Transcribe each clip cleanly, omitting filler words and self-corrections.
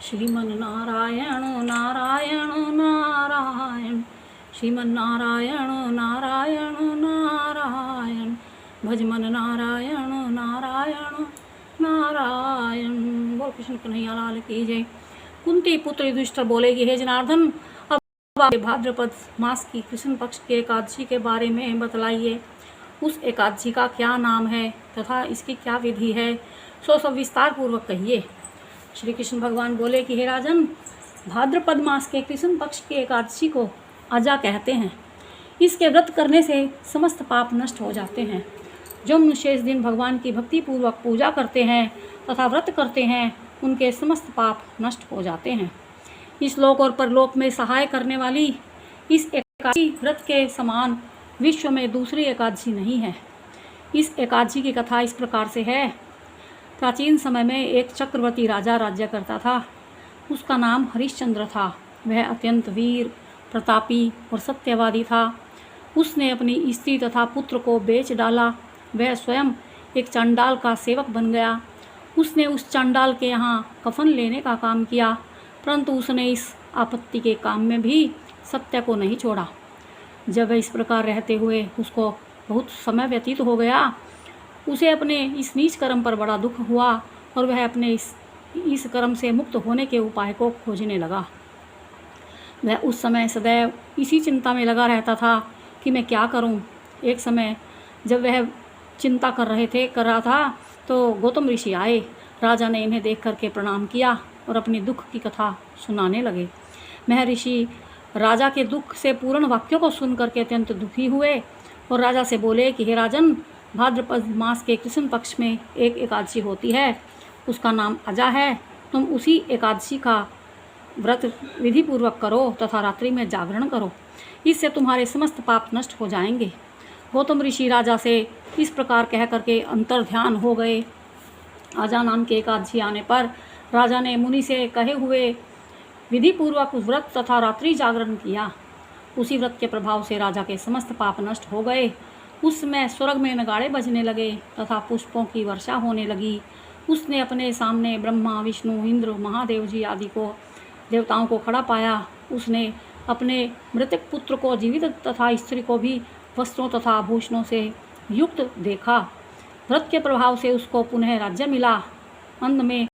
श्रीमन नारायण नारायण नारायण, श्रीमन नारायण नारायण नारायण, भजमन नारायण नारायण नारायण। बोल कृष्ण कन्हैया लाल की जय। कुंती पुत्र युधिष्ठिर बोले कि हे जनार्दन, अब आप भाद्रपद मास की कृष्ण पक्ष के एकादशी के बारे में बतलाइए। उस एकादशी का क्या नाम है तथा इसकी क्या विधि है, सो सब विस्तार पूर्वक कहिए। श्री कृष्ण भगवान बोले कि हे राजन, भाद्रपद मास के कृष्ण पक्ष के एकादशी को अजा कहते हैं। इसके व्रत करने से समस्त पाप नष्ट हो जाते हैं। जो मनुष्य इस दिन भगवान की भक्ति पूर्वक पूजा करते हैं तथा व्रत करते हैं, उनके समस्त पाप नष्ट हो जाते हैं। इस लोक और परलोक में सहाय करने वाली इस एकादशी व्रत के समान विश्व में दूसरी एकादशी नहीं है। इस एकादशी की कथा इस प्रकार से है। प्राचीन समय में एक चक्रवर्ती राजा राज्य करता था। उसका नाम हरिश्चंद्र था। वह अत्यंत वीर, प्रतापी और सत्यवादी था। उसने अपनी स्त्री तथा पुत्र को बेच डाला। वह स्वयं एक चंडाल का सेवक बन गया। उसने उस चंडाल के यहाँ कफन लेने का काम किया, परंतु उसने इस आपत्ति के काम में भी सत्य को नहीं छोड़ा। जब इस प्रकार रहते हुए उसको बहुत समय व्यतीत हो गया, उसे अपने इस नीच कर्म पर बड़ा दुख हुआ और वह अपने इस कर्म से मुक्त होने के उपाय को खोजने लगा। वह उस समय सदैव इसी चिंता में लगा रहता था कि मैं क्या करूं। एक समय जब वह चिंता कर रहा था तो गौतम ऋषि आए। राजा ने इन्हें देख करके प्रणाम किया और अपनी दुख की कथा सुनाने लगे। महर्षि राजा के दुख से पूर्ण वाक्यों को सुन करके अत्यंत दुखी हुए और राजा से बोले कि हे राजन, भाद्रपद मास के कृष्ण पक्ष में एक एकादशी होती है, उसका नाम अजा है। तुम उसी एकादशी का व्रत विधि पूर्वक करो तथा रात्रि में जागरण करो, इससे तुम्हारे समस्त पाप नष्ट हो जाएंगे। गौतम ऋषि राजा से इस प्रकार कह करके अंतर ध्यान हो गए। अजा नाम के एकादशी आने पर राजा ने मुनि से कहे हुए विधि पूर्वक व्रत तथा रात्रि जागरण किया। उसी व्रत के प्रभाव से राजा के समस्त पाप नष्ट हो गए। उस समय स्वर्ग में नगाड़े बजने लगे तथा पुष्पों की वर्षा होने लगी। उसने अपने सामने ब्रह्मा, विष्णु, इंद्र, महादेव जी आदि को देवताओं को खड़ा पाया। उसने अपने मृतक पुत्र को जीवित तथा स्त्री को भी वस्त्रों तथा आभूषणों से युक्त देखा। व्रत के प्रभाव से उसको पुनः राज्य मिला। अंत में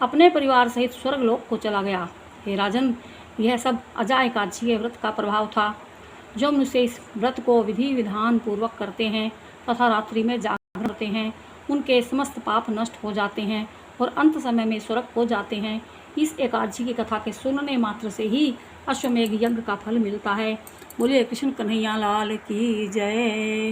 अपने परिवार सहित स्वर्गलोक को चला गया। हे राजन, यह सब अजा एकादशी के व्रत का प्रभाव था। जो मनुष्य इस व्रत को विधि विधान पूर्वक करते हैं तथा रात्रि में जागरण करते हैं, उनके समस्त पाप नष्ट हो जाते हैं और अंत समय में स्वर्ग हो जाते हैं। इस एकादशी की कथा के सुनने मात्र से ही अश्वमेघ यज्ञ का फल मिलता है। बोलिए कृष्ण कन्हैया लाल की जय।